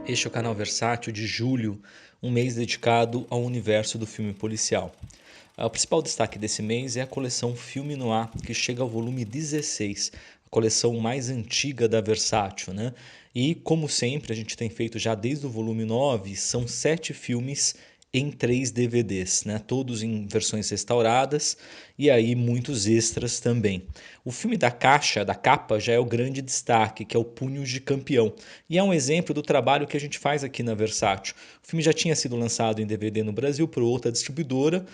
Este é o canal Versátil de julho, um mês dedicado ao universo do filme policial. O principal destaque desse mês é a coleção Filme Noir, que chega ao volume 16, a coleção mais antiga da Versátil, né? E, como sempre, a gente tem feito já desde o volume 9, são 7 filmes em 3 DVDs, né? Todos em versões restauradas e aí muitos extras também. O filme da capa, já é o grande destaque, que é o Punhos de Campeão. E é um exemplo do trabalho que a gente faz aqui na Versátil. O filme já tinha sido lançado em DVD no Brasil por outra distribuidora.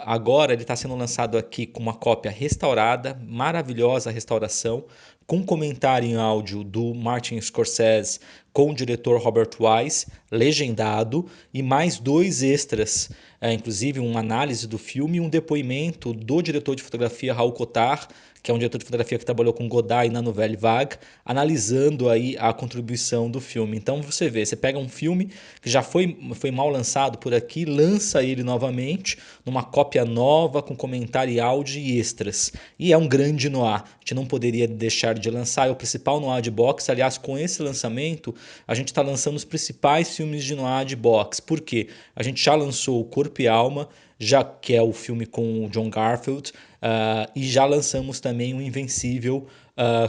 Agora ele está sendo lançado aqui com uma cópia restaurada, maravilhosa restauração, com comentário em áudio do Martin Scorsese com o diretor Robert Wise, legendado, e mais 2 extras, inclusive uma análise do filme e um depoimento do diretor de fotografia Raul Cotard, que é um diretor de fotografia que trabalhou com Godard e na Nouvelle Vague, analisando aí a contribuição do filme. Então você vê, você pega um filme que já foi mal lançado por aqui, lança ele novamente numa cópia nova, com comentário e áudio e extras. E é um grande noir, a gente não poderia deixar de lançar, é o principal noir de boxe. Aliás, com esse lançamento, a gente está lançando os principais filmes de noir de boxe. Por quê? A gente já lançou o Corpo e Alma, já que é o filme com o John Garfield, e já lançamos também o Invencível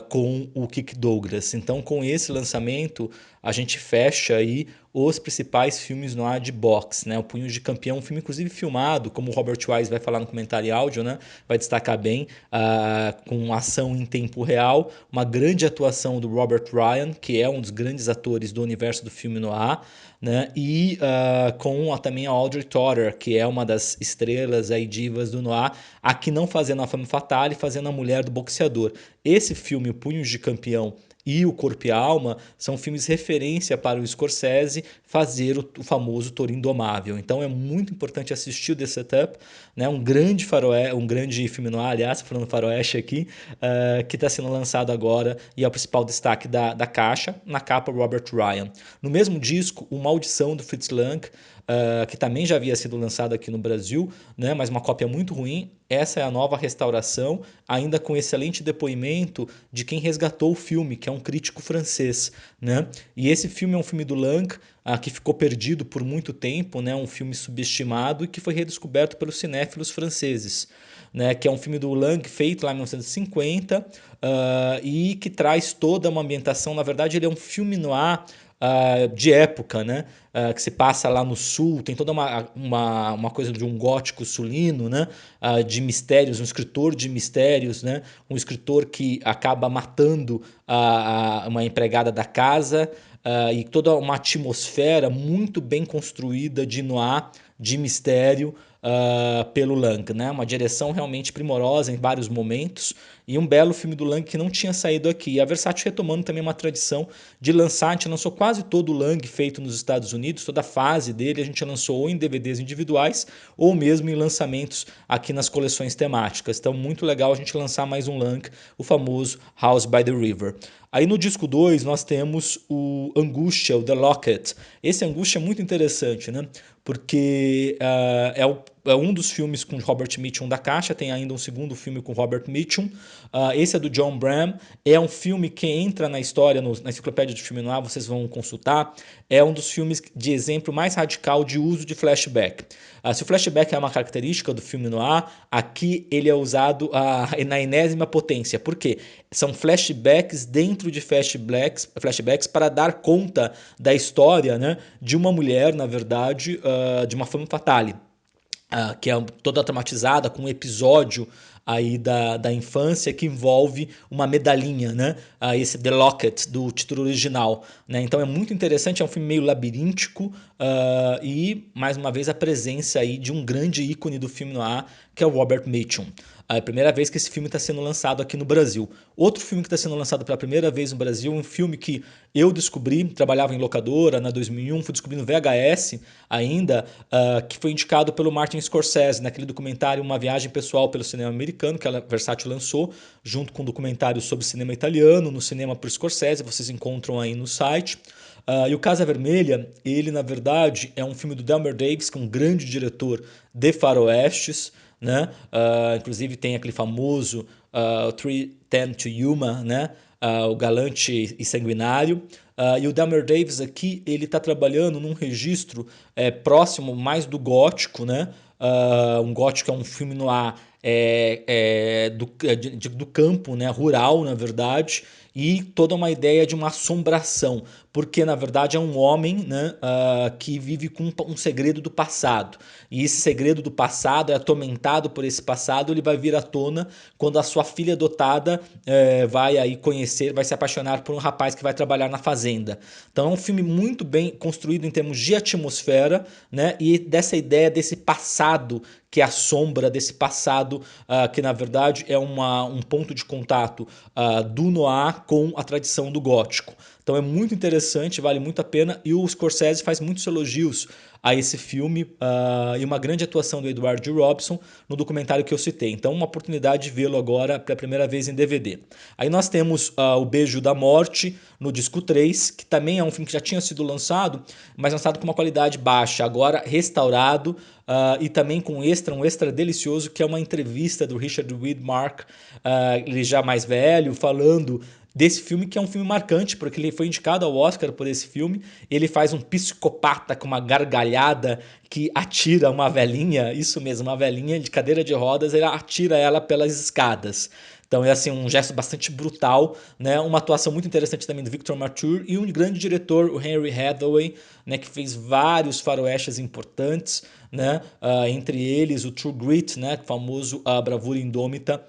com o Kirk Douglas. Então, com esse lançamento, a gente fecha aí os principais filmes no ar de boxe, né? O Punhos de Campeão, um filme inclusive filmado, como o Robert Wise vai falar no comentário áudio, né? Vai destacar bem, com ação em tempo real, uma grande atuação do Robert Ryan, que é um dos grandes atores do universo do filme noir, né? E com também a Audrey Totter, que é uma das estrelas aí, divas do noir, aqui não fazendo a femme fatale, fazendo a mulher do boxeador. Esse filme, O Punhos de Campeão, e O Corpo e a Alma são filmes referência para o Scorsese fazer o famoso Toro Indomável. Então é muito importante assistir o The Setup, né? Um grande faroeste, um grande filme noir, aliás, falando faroeste aqui, que está sendo lançado agora e é o principal destaque da caixa, na capa Robert Ryan. No mesmo disco, O Maldição do Fritz Lang, que também já havia sido lançado aqui no Brasil, né, mas uma cópia muito ruim. Essa é a nova restauração, ainda com excelente depoimento de quem resgatou o filme, que é um crítico francês, né? E esse filme é um filme do Lang, que ficou perdido por muito tempo, né? Um filme subestimado e que foi redescoberto pelos cinéfilos franceses, né? Que é um filme do Lang feito lá em 1950, e que traz toda uma ambientação. Na verdade, ele é um filme noir de época, né? Que se passa lá no sul, tem toda uma coisa de um gótico sulino, né? De mistérios, um escritor de mistérios, né? Um escritor que acaba matando uma empregada da casa, e toda uma atmosfera muito bem construída de noir, de mistério, pelo Lang, né? Uma direção realmente primorosa em vários momentos e um belo filme do Lang que não tinha saído aqui. E a Versátil retomando também uma tradição de lançar, a gente lançou quase todo o Lang feito nos Estados Unidos, toda a fase dele a gente lançou ou em DVDs individuais ou mesmo em lançamentos aqui nas coleções temáticas. Então muito legal a gente lançar mais um Lang, o famoso House by the River. Aí no disco 2 nós temos o Angústia, o The Locket. Esse Angústia é muito interessante, né? Porque é um dos filmes com Robert Mitchum da Caixa, tem ainda um segundo filme com Robert Mitchum. Esse é do John Bram, é um filme que entra na história, na enciclopédia de filme noir, vocês vão consultar. É um dos filmes de exemplo mais radical de uso de flashback. Se o flashback é uma característica do filme noir, aqui ele é usado na enésima potência. Por quê? São flashbacks dentro de flashbacks para dar conta da história, né, de uma mulher, na verdade, de uma femme fatale. Que é toda traumatizada com um episódio aí da infância que envolve uma medalhinha, né? Esse The Locket do título original, né? Então é muito interessante, é um filme meio labiríntico, e mais uma vez a presença aí de um grande ícone do filme noir, que é o Robert Mitchum. É a primeira vez que esse filme está sendo lançado aqui no Brasil. Outro filme que está sendo lançado pela primeira vez no Brasil, um filme que eu descobri, trabalhava em locadora na 2001, fui descobrir no VHS ainda, que foi indicado pelo Martin Scorsese, naquele documentário Uma Viagem Pessoal pelo Cinema Americano, que a Versátil lançou, junto com um documentário sobre cinema italiano, no cinema por Scorsese, vocês encontram aí no site. E o Casa Vermelha, ele na verdade é um filme do Delmer Davis, que é um grande diretor de faroestes, né? Inclusive tem aquele famoso 3:10 to Yuma, né? O Galante e Sanguinário. E o Delmer Davis aqui, ele está trabalhando num registro próximo mais do gótico, né? Um gótico é um filme noir do campo, né? Rural, na verdade, e toda uma ideia de uma assombração, porque na verdade é um homem, né, que vive com um segredo do passado, e esse segredo do passado é atormentado por esse passado, ele vai vir à tona quando a sua filha adotada vai aí conhecer, vai se apaixonar por um rapaz que vai trabalhar na fazenda. Então é um filme muito bem construído em termos de atmosfera, né, e dessa ideia desse passado que é a sombra desse passado, que na verdade é um ponto de contato do noir com a tradição do gótico. Então é muito interessante, vale muito a pena, e o Scorsese faz muitos elogios a esse filme e uma grande atuação do Edward G. Robson no documentário que eu citei. Então uma oportunidade de vê-lo agora pela primeira vez em DVD. Aí nós temos O Beijo da Morte no disco 3, que também é um filme que já tinha sido lançado, mas lançado com uma qualidade baixa, agora restaurado, e também com um extra delicioso, que é uma entrevista do Richard Widmark, ele já mais velho, falando desse filme, que é um filme marcante, porque ele foi indicado ao Oscar por esse filme. Ele faz um psicopata com uma gargalhada que atira uma velhinha, isso mesmo, uma velhinha de cadeira de rodas, ele atira ela pelas escadas. Então é assim um gesto bastante brutal, né? Uma atuação muito interessante também do Victor Mature e um grande diretor, o Henry Hathaway, né? Que fez vários faroestes importantes, né? Entre eles o True Grit, né? O famoso Bravura Indômita,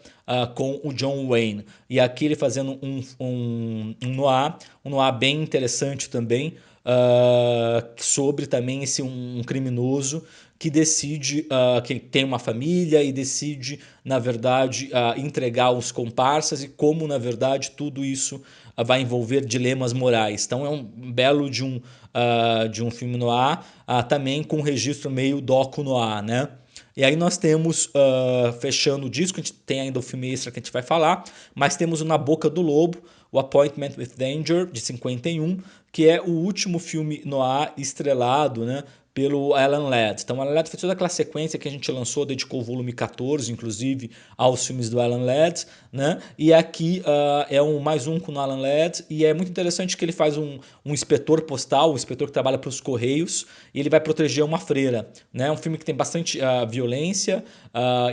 com o John Wayne. E aqui ele fazendo um noir bem interessante também, sobre também um criminoso que decide, que tem uma família e decide, na verdade, entregar os comparsas, e como, na verdade, tudo isso vai envolver dilemas morais. Então é um belo de um filme noir, também com um registro meio docu noir, né? E aí nós temos, fechando o disco, a gente tem ainda o filme extra que a gente vai falar, mas temos o Na Boca do Lobo, o Appointment with Danger, de 51, que é o último filme noir estrelado, né, pelo Alan Ladd. Então, o Alan Ladd fez toda aquela sequência que a gente lançou, dedicou o volume 14, inclusive, aos filmes do Alan Ladd, né? E aqui é mais um com o Alan Ladd, e é muito interessante que ele faz um inspetor postal, um inspetor que trabalha para os Correios, e ele vai proteger uma freira, né? É um filme que tem bastante violência,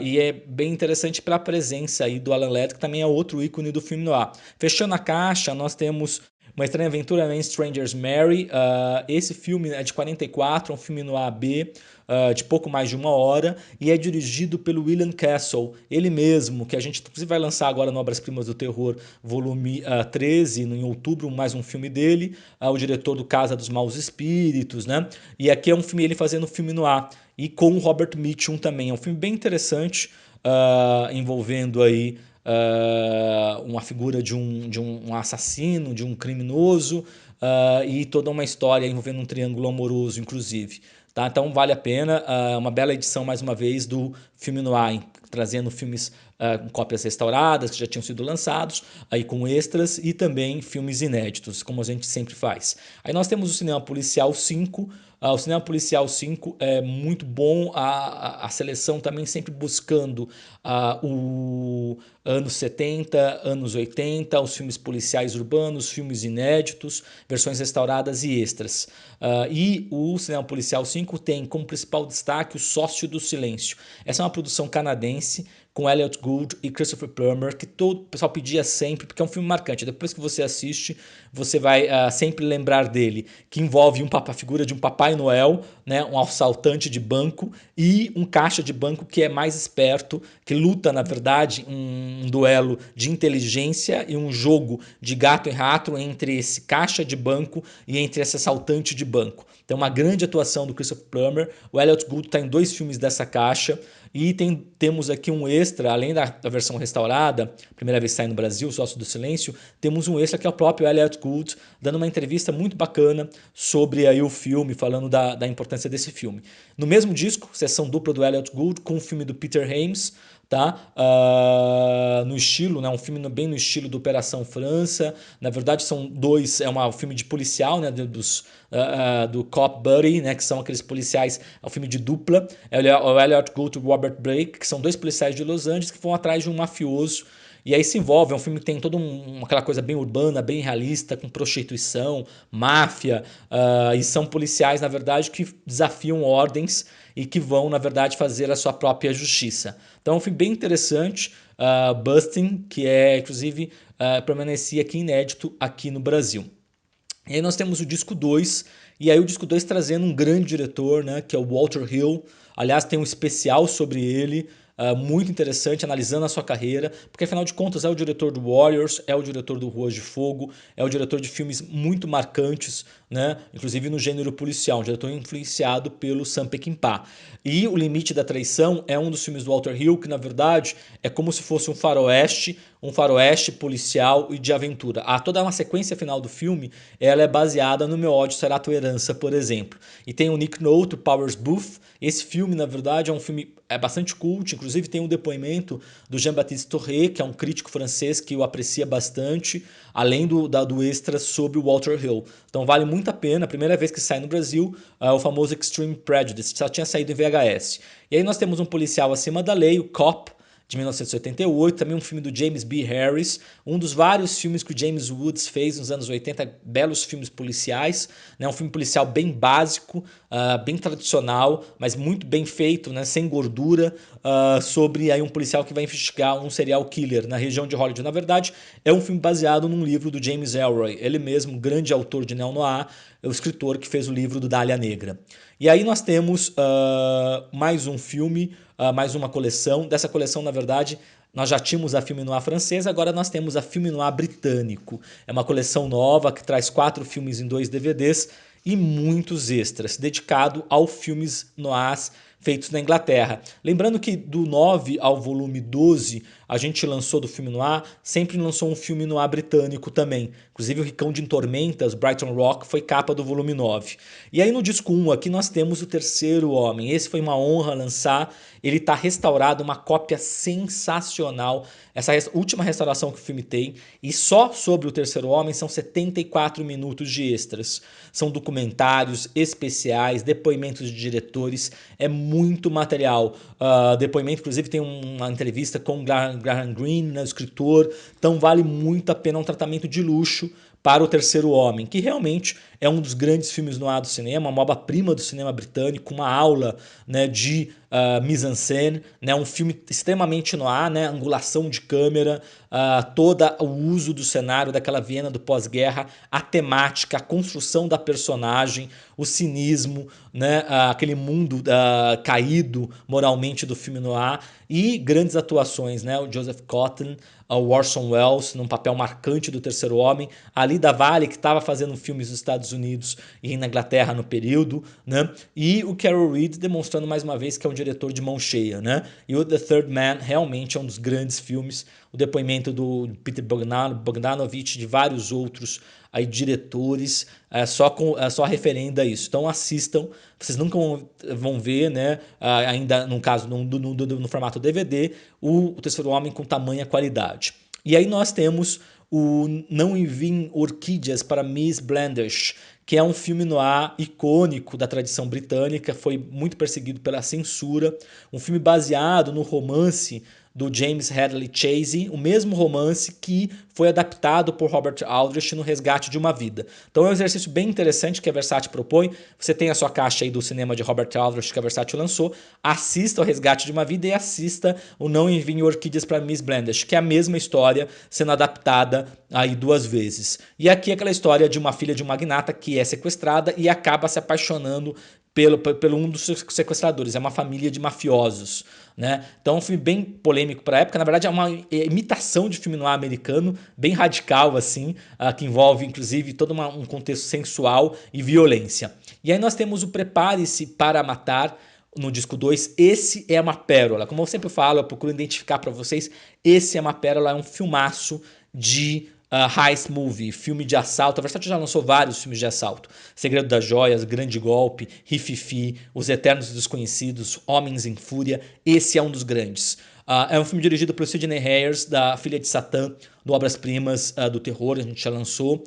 e é bem interessante pela presença aí do Alan Ladd, que também é outro ícone do filme noir. Fechando a caixa, nós temos Uma Estranha Aventura em Stranger's Mary. Esse filme é de 44, é um filme no AB, de pouco mais de 1 hora, e é dirigido pelo William Castle, ele mesmo, que a gente inclusive vai lançar agora no Obras Primas do Terror, volume 13, em outubro, mais um filme dele, o diretor do Casa dos Maus Espíritos, né? E aqui é um filme ele fazendo filme no ar, e com o Robert Mitchum também. É um filme bem interessante, envolvendo aí uma figura de um assassino, de um criminoso, e toda uma história envolvendo um triângulo amoroso, inclusive. Tá? Então vale a pena, uma bela edição mais uma vez do filme noir, trazendo filmes com cópias restauradas que já tinham sido lançados, aí com extras, e também filmes inéditos, como a gente sempre faz. Aí nós temos o Cinema Policial 5. O Cinema Policial 5 é muito bom, a seleção também sempre buscando o anos 70, anos 80, os filmes policiais urbanos, filmes inéditos, versões restauradas e extras. E o Cinema Policial 5 tem como principal destaque O Sócio do Silêncio. Essa é uma produção canadense com Elliot Gould e Christopher Plummer, que todo o pessoal pedia sempre, porque é um filme marcante. Depois que você assiste, você vai sempre lembrar dele, que envolve a figura de um Papai Noel, né, um assaltante de banco e um caixa de banco que é mais esperto, que luta, na verdade, um duelo de inteligência e um jogo de gato e rato entre esse caixa de banco e entre esse assaltante de banco. Tem uma grande atuação do Christopher Plummer. O Elliot Gould está em 2 filmes dessa caixa. E temos aqui um extra, além da versão restaurada, primeira vez que sai no Brasil, o Sócio do Silêncio, temos um extra que é o próprio Elliot Gould, dando uma entrevista muito bacana sobre aí o filme, falando da importância desse filme. No mesmo disco, sessão dupla do Elliot Gould, com o filme do Peter Hames, tá? No estilo, né? Um filme bem no estilo do Operação França. Na verdade, são dois, um filme de policial, né? Do Cop Buddy, né? Que são aqueles policiais, é um filme de dupla. É o Elliot Gould e o Robert Blake, que são 2 policiais de Los Angeles que vão atrás de um mafioso. E aí se envolve, é um filme que tem toda aquela coisa bem urbana, bem realista, com prostituição, máfia, e são policiais, na verdade, que desafiam ordens e que vão, na verdade, fazer a sua própria justiça. Então é um filme bem interessante, Bustin', que é, inclusive, permanecia aqui inédito aqui no Brasil. E aí nós temos o disco 2, e aí o disco 2 trazendo um grande diretor, né, que é o Walter Hill. Aliás, tem um especial sobre ele, muito interessante, analisando a sua carreira, porque afinal de contas é o diretor do Warriors, é o diretor do Ruas de Fogo, é o diretor de filmes muito marcantes, né, inclusive no gênero policial, um diretor influenciado pelo Sam Peckinpah. E O Limite da Traição é um dos filmes do Walter Hill, que na verdade é como se fosse um faroeste policial e de aventura. Toda uma sequência final do filme, ela é baseada no Meu Ódio Será Tua Herança, por exemplo. E tem o Nick Nolte, o Powers Booth. Esse filme, na verdade, é um filme bastante cult, inclusive tem um depoimento do Jean-Baptiste Torré, que é um crítico francês que o aprecia bastante, além do extra sobre o Walter Hill. Então vale muito a pena, a primeira vez que sai no Brasil, o famoso Extreme Prejudice, só tinha saído em VHS. E aí nós temos um policial acima da lei, o Cop, de 1988, também um filme do James B. Harris, um dos vários filmes que o James Woods fez nos anos 80, belos filmes policiais, né? Um filme policial bem básico, bem tradicional, mas muito bem feito, né? Sem gordura, sobre aí um policial que vai investigar um serial killer na região de Hollywood. Na verdade, é um filme baseado num livro do James Ellroy, ele mesmo, grande autor de neo-noir, é o escritor que fez o livro do Dália Negra. E aí nós temos mais um filme, mais uma coleção. Dessa coleção, na verdade, nós já tínhamos a filme noir francesa, agora nós temos a filme noir britânico. É uma coleção nova que traz 4 filmes em 2 DVDs e muitos extras, dedicado aos filmes noirs feitos na Inglaterra. Lembrando que do 9 ao volume 12, a gente lançou do filme noir, sempre lançou um filme noir britânico também. Inclusive o Ricão de Tormentas, Brighton Rock, foi capa do volume 9. E aí no disco 1 aqui nós temos O Terceiro Homem. Esse foi uma honra lançar, ele está restaurado, uma cópia sensacional. Essa última restauração que o filme tem, e só sobre O Terceiro Homem são 74 minutos de extras. São documentários especiais, depoimentos de diretores, é muito material. Depoimento, inclusive, tem uma entrevista com o Graham Greene, né, o escritor. Então vale muito a pena, um tratamento de luxo para O Terceiro Homem, que realmente é um dos grandes filmes no ar do cinema, uma obra-prima do cinema britânico, uma aula, né, de mise-en-scène, né, um filme extremamente noir, né, angulação de câmera, todo o uso do cenário daquela Viena do pós-guerra, a temática, a construção da personagem, o cinismo, né, aquele mundo caído moralmente do filme noir, e grandes atuações, né, o Joseph Cotten, o Orson Welles, num papel marcante do Terceiro Homem, a Lyda Vale, que estava fazendo filmes nos Estados Unidos e na Inglaterra no período, né? E o Carol Reed demonstrando mais uma vez que é um diretor de mão cheia, né? E o The Third Man realmente é um dos grandes filmes, o depoimento do Peter Bogdanovich, de vários outros aí diretores, só referendo a isso. Então assistam, vocês nunca vão ver, né, ainda no caso no formato DVD, o Terceiro Homem com tamanha qualidade. E aí nós temos o Não Enviem Orquídeas para Miss Blandish, que é um filme noir icônico da tradição britânica, foi muito perseguido pela censura, um filme baseado no romance do James Hadley Chase, o mesmo romance que foi adaptado por Robert Aldrich no Resgate de uma Vida. Então é um exercício bem interessante que a Versátil propõe. Você tem a sua caixa aí do cinema de Robert Aldrich que a Versátil lançou, assista o Resgate de uma Vida e assista o Não Enviem Orquídeas para Miss Blandish, que é a mesma história sendo adaptada aí 2 vezes. E aqui é aquela história de uma filha de um magnata que é sequestrada e acaba se apaixonando pelo um dos sequestradores. É uma família de mafiosos, né? Então é um filme bem polêmico para a época. Na verdade é uma imitação de filme noir americano, bem radical assim, que envolve inclusive todo um contexto sensual e violência. E aí nós temos o Prepare-se para Matar, no disco 2, esse é uma pérola. Como eu sempre falo, eu procuro identificar para vocês, esse é uma pérola, é um filmaço de heist movie, filme de assalto. A Versátil já lançou vários filmes de assalto. Segredo das Joias, Grande Golpe, Rififi, Os Eternos Desconhecidos, Homens em Fúria. Esse é um dos grandes. É um filme dirigido por Sidney Hayers, da Filha de Satã, do Obras-Primas do Terror, a gente já lançou.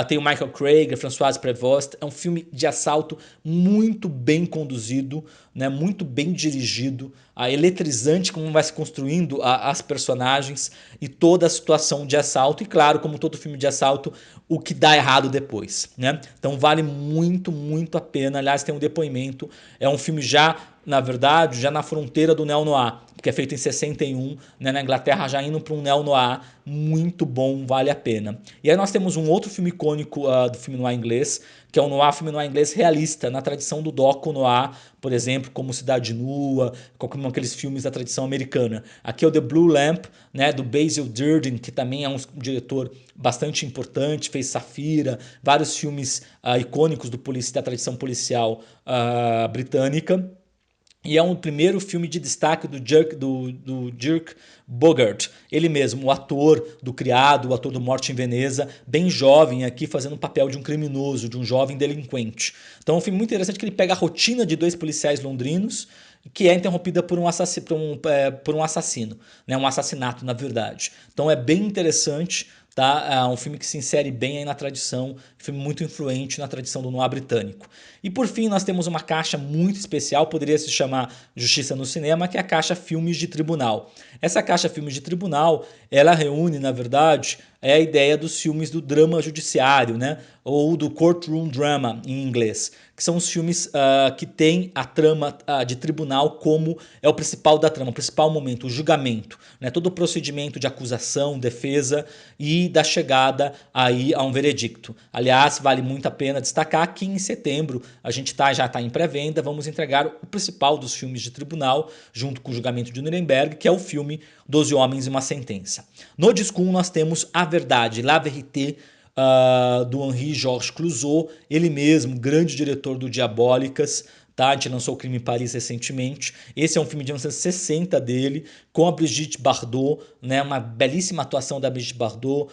Tem o Michael Craig, a Françoise Prévost. É um filme de assalto muito bem conduzido, né, muito bem dirigido, eletrizante como vai se construindo as personagens e toda a situação de assalto. E claro, como todo filme de assalto, o que dá errado depois, né? Então vale muito, muito a pena. Aliás, tem um depoimento. É um filme já, na verdade, já na fronteira do neo-noir, que é feito em 61, né, na Inglaterra, já indo para um neo-noir muito bom, vale a pena. E aí nós temos um outro filme icônico do filme noir inglês, que é o filme noir inglês realista, na tradição do docu-noir, por exemplo, como Cidade Nua, como aqueles filmes da tradição americana. Aqui é o The Blue Lamp, né, do Basil Durden, que também é um diretor bastante importante, fez Safira, vários filmes icônicos da tradição policial britânica. E é um primeiro filme de destaque do Dirk Bogarde, ele mesmo, o ator do Criado, o ator do Morte em Veneza, bem jovem aqui, fazendo o papel de um criminoso, de um jovem delinquente. Então é um filme muito interessante que ele pega a rotina de dois policiais londrinos, que é interrompida por um assassino, né? Um assassinato, na verdade. Então é bem interessante. Tá? É um filme que se insere bem aí na tradição, um filme muito influente na tradição do noir britânico. E por fim nós temos uma caixa muito especial, poderia se chamar Justiça no Cinema, que é a caixa Filmes de Tribunal. Essa caixa Filmes de Tribunal, ela reúne, na verdade, a ideia dos filmes do drama judiciário, né? Ou do courtroom drama em inglês, que são os filmes que têm a trama de tribunal como é o principal da trama, o principal momento, o julgamento, né? Todo o procedimento de acusação, defesa e da chegada aí a um veredicto. Aliás, vale muito a pena destacar que em setembro a gente já está em pré-venda, vamos entregar o principal dos filmes de tribunal, junto com o julgamento de Nuremberg, que é o filme 12 Homens e uma Sentença. No disco 1 nós temos A Verdade, La Vérité, do Henri Georges Clouzot, ele mesmo, grande diretor do Diabólicas. Tá? A gente lançou o Crime em Paris recentemente. Esse é um filme de 1960 dele, com a Brigitte Bardot, né? Uma belíssima atuação da Brigitte Bardot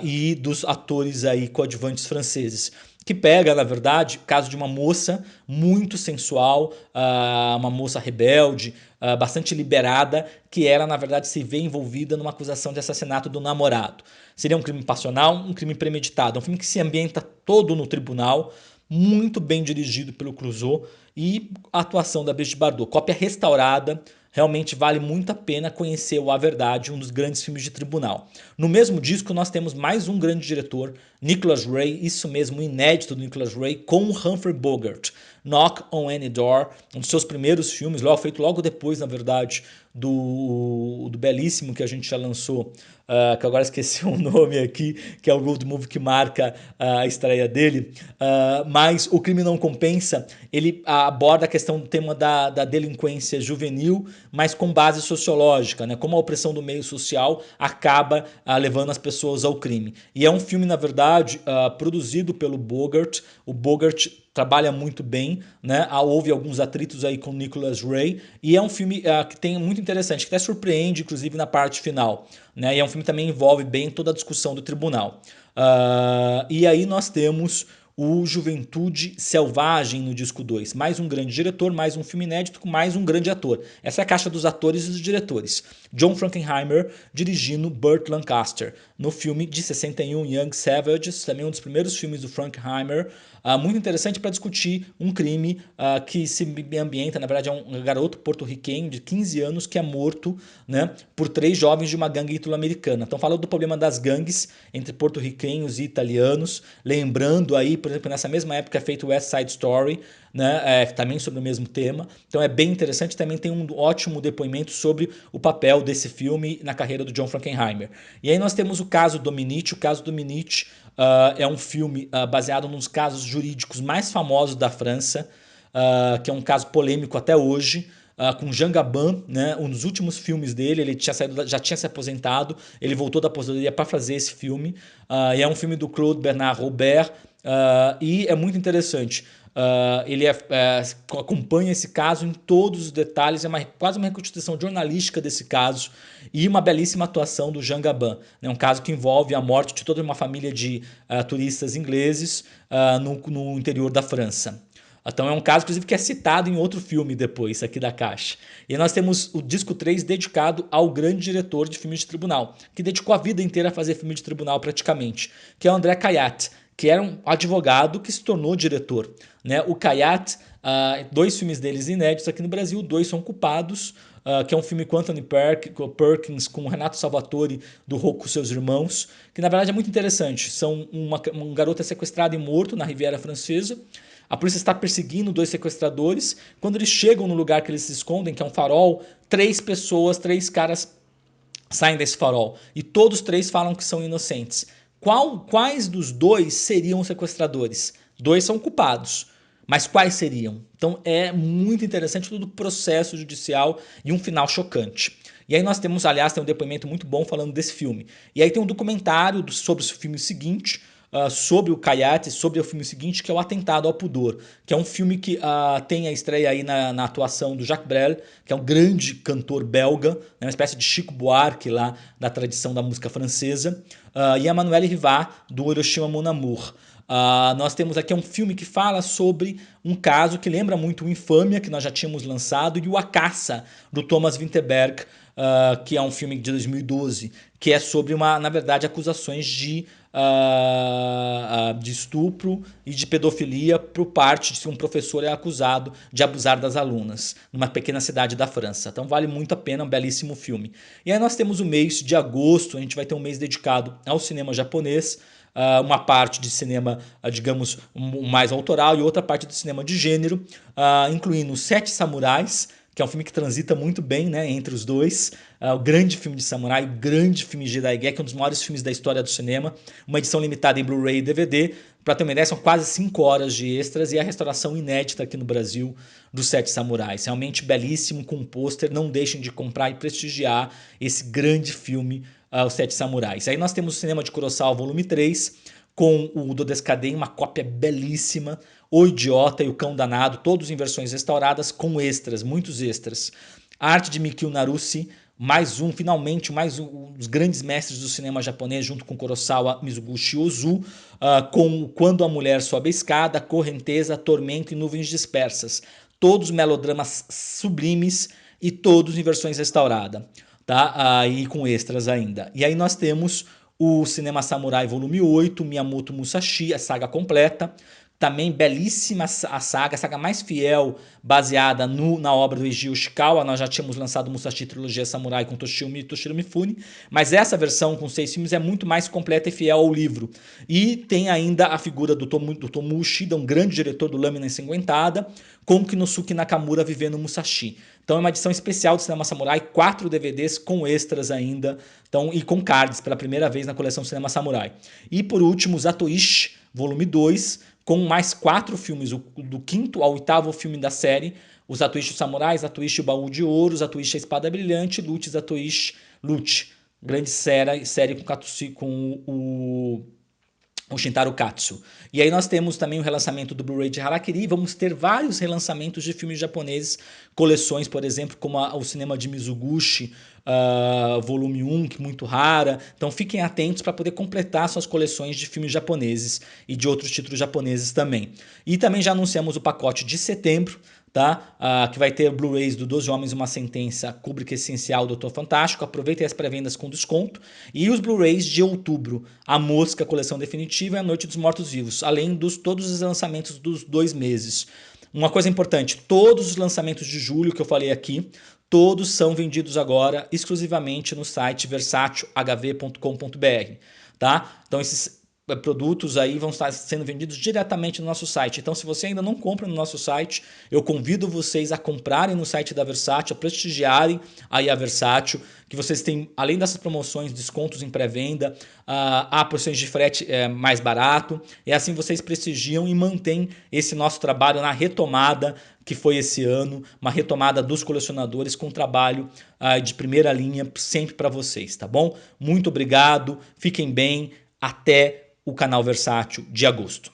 e dos atores aí coadjuvantes franceses. Que pega, na verdade, o caso de uma moça muito sensual, uma moça rebelde, bastante liberada, que ela, na verdade, se vê envolvida numa acusação de assassinato do namorado. Seria um crime passional, um crime premeditado. É um filme que se ambienta todo no tribunal, muito bem dirigido pelo Clouzot, e a atuação da Brigitte Bardot, cópia restaurada. Realmente vale muito a pena conhecer o A Verdade, um dos grandes filmes de tribunal. No mesmo disco nós temos mais um grande diretor, Nicholas Ray, isso mesmo, inédito do Nicholas Ray, com o Humphrey Bogart. Knock on Any Door, um dos seus primeiros filmes, feito logo depois, na verdade, do belíssimo que a gente já lançou, que agora esqueci o nome aqui, que é o road movie que marca a estreia dele, mas O Crime Não Compensa, ele aborda a questão do tema da delinquência juvenil, mas com base sociológica, né? Como a opressão do meio social acaba levando as pessoas ao crime. E é um filme, na verdade, produzido pelo Bogart. O Bogart trabalha muito bem, né? Houve alguns atritos aí com Nicholas Ray, e é um filme que tem muito interessante, que até surpreende, inclusive, na parte final, né? E é um filme que também envolve bem toda a discussão do tribunal. E aí nós temos o Juventude Selvagem no disco 2. Mais um grande diretor, mais um filme inédito com mais um grande ator. Essa é a caixa dos atores e dos diretores. John Frankenheimer dirigindo Burt Lancaster no filme de 61, Young Savages, também um dos primeiros filmes do Frankenheimer, muito interessante para discutir um crime que se ambienta, na verdade é um garoto porto-riquenho de 15 anos que é morto, né, por 3 jovens de uma gangue italo-americana. Então falando do problema das gangues entre porto-riquenhos e italianos, lembrando aí, por exemplo, nessa mesma época é feito West Side Story, né, também sobre o mesmo tema. Então é bem interessante, também tem um ótimo depoimento sobre o papel desse filme na carreira do John Frankenheimer. E aí nós temos o caso Dominici. O caso Dominici é um filme baseado nos casos jurídicos mais famosos da França, que é um caso polêmico até hoje, com Jean Gabin, né, um dos últimos filmes dele. Ele já tinha se aposentado, ele voltou da aposentadoria para fazer esse filme, e é um filme do Claude Bernard Robert, e é muito interessante. Ele acompanha esse caso em todos os detalhes, é quase uma reconstituição jornalística desse caso, e uma belíssima atuação do Jean Gabin, né, um caso que envolve a morte de toda uma família de turistas ingleses no interior da França. Então é um caso, inclusive, que é citado em outro filme depois, aqui da caixa. E nós temos o disco 3 dedicado ao grande diretor de filmes de tribunal, que dedicou a vida inteira a fazer filme de tribunal praticamente, que é o André Cayat, que era um advogado que se tornou diretor. Né? O Cayat, 2 filmes deles inéditos aqui no Brasil, 2 são Culpados, que é um filme com Anthony Perkins, com Renato Salvatore, do Rocco com seus irmãos, que na verdade é muito interessante. Um garoto é sequestrado e morto na Riviera Francesa. A polícia está perseguindo 2 sequestradores. Quando eles chegam no lugar que eles se escondem, que é um farol, 3 caras saem desse farol. E todos 3 falam que são inocentes. Quais dos 2 seriam os sequestradores? 2 são culpados. Mas quais seriam? Então é muito interessante todo o processo judicial e um final chocante. E aí nós temos, aliás, tem um depoimento muito bom falando desse filme. E aí tem um documentário sobre o filme seguinte, sobre o Cayat, sobre o filme seguinte, que é o Atentado ao Pudor, que é um filme que tem a estreia aí na atuação do Jacques Brel, que é um grande cantor belga, né, uma espécie de Chico Buarque lá da tradição da música francesa, e a Emmanuelle Rivat, do Hiroshima Mon Amour. Nós temos aqui um filme que fala sobre um caso que lembra muito o Infâmia, que nós já tínhamos lançado, e o A Caça, do Thomas Vinterberg, que é um filme de 2012, que é sobre, na verdade, acusações de estupro e de pedofilia por parte de um professor é acusado de abusar das alunas, numa pequena cidade da França. Então vale muito a pena, um belíssimo filme. E aí nós temos o mês de agosto, a gente vai ter um mês dedicado ao cinema japonês, uma parte de cinema, digamos, mais autoral e outra parte de cinema de gênero, incluindo Os Sete Samurais, que é um filme que transita muito bem, né, entre os dois. O grande filme de samurai, o grande filme de Jidaigeki, um dos maiores filmes da história do cinema. Uma edição limitada em Blu-ray e DVD. Para ter uma ideia, são quase 5 horas de extras e a restauração inédita aqui no Brasil dos Sete Samurais. Realmente belíssimo, com um pôster. Não deixem de comprar e prestigiar esse grande filme, Os Sete Samurais. Aí nós temos o Cinema de Kurosawa, volume 3, com o Dodescaden, uma cópia belíssima, O Idiota e O Cão Danado, todos em versões restauradas, com extras, muitos extras. A arte de Mikio Narushi, finalmente, mais um dos grandes mestres do cinema japonês, junto com Kurosawa, Mizoguchi Ozu, com Quando a Mulher Sobe a Escada, Correnteza, Tormento e Nuvens Dispersas. Todos melodramas sublimes e todos em versões restauradas, tá? E com extras ainda. E aí nós temos o Cinema Samurai Volume 8, Miyamoto Musashi, a saga completa. Também belíssima a saga mais fiel, baseada na obra do Eiji Yoshikawa. Nós já tínhamos lançado Musashi Trilogia Samurai com Toshiro Mifune, mas essa versão com 6 filmes é muito mais completa e fiel ao livro. E tem ainda a figura do Tomoe Ushida, um grande diretor do Lâmina Ensanguentada, com Kinosuke Nakamura vivendo Musashi. Então é uma edição especial do Cinema Samurai, 4 DVDs com extras ainda, então, e com cards pela primeira vez na coleção Cinema Samurai. E por último, Zatoichi, volume 2, com mais 4 filmes, do 5º ao 8º filme da série, o Zatoichi Samurai, Zatoichi o Baú de Ouro, Zatoichi a Espada Brilhante, Lute, Zatoichi Lute. Grande série com o Shintaro Katsu. E aí nós temos também o relançamento do Blu-ray de Harakiri. Vamos ter vários relançamentos de filmes japoneses, coleções, por exemplo, como o cinema de Mizoguchi, volume 1, que é muito rara. Então fiquem atentos para poder completar suas coleções de filmes japoneses e de outros títulos japoneses também. E também já anunciamos o pacote de setembro, tá? Que vai ter Blu-rays do 12 Homens e uma Sentença, Kubrick Essencial, Doutor Fantástico. Aproveitem as pré-vendas com desconto. E os Blu-rays de outubro, A Mosca, Coleção Definitiva e A Noite dos Mortos-Vivos, além dos todos os lançamentos dos 2 meses. Uma coisa importante, todos os lançamentos de julho que eu falei aqui, todos são vendidos agora exclusivamente no site versatilhv.com.br, tá? Então esses produtos aí vão estar sendo vendidos diretamente no nosso site. Então, se você ainda não compra no nosso site, eu convido vocês a comprarem no site da Versátil, a prestigiarem aí a Versátil, que vocês têm, além dessas promoções, descontos em pré-venda, há porções de frete mais barato, e assim vocês prestigiam e mantêm esse nosso trabalho na retomada que foi esse ano, uma retomada dos colecionadores com trabalho de primeira linha sempre para vocês, tá bom? Muito obrigado, fiquem bem, até o canal Versátil de agosto.